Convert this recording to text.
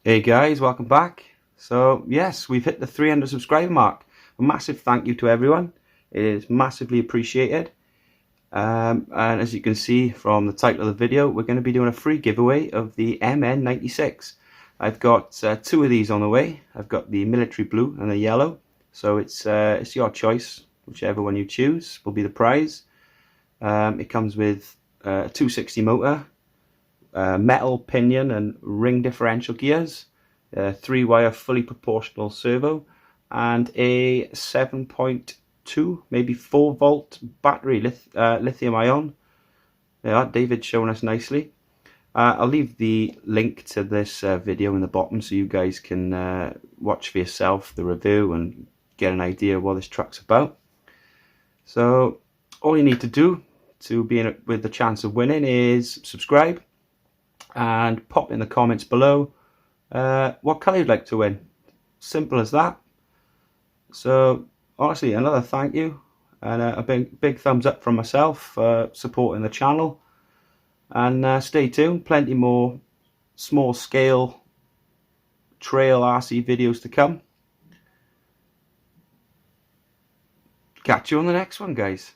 Hey guys, welcome back. So yes, we've hit the 300 subscriber mark. A massive thank you to everyone. It is massively appreciated. And as you can see from the title of the video, we're going to be doing a free giveaway of the MN96. I've got two of these on the way. I've got the military blue and the yellow. So it's your choice. Whichever one you choose will be the prize. It comes with a 260 motor, metal pinion and ring differential gears, 3-wire fully proportional servo, and a 7.2 maybe 4 volt battery, lithium ion. Yeah, David's showing us nicely. I'll leave the link to this video in the bottom so you guys can watch for yourself the review and get an idea of what this truck's about. So all you need to do to be in with the chance of winning is subscribe and pop in the comments below what colour you'd like to win. Simple as that. So honestly, another thank you and a big thumbs up from myself for supporting the channel, and stay tuned, plenty more small scale trail RC videos to come. Catch you on the next one, guys.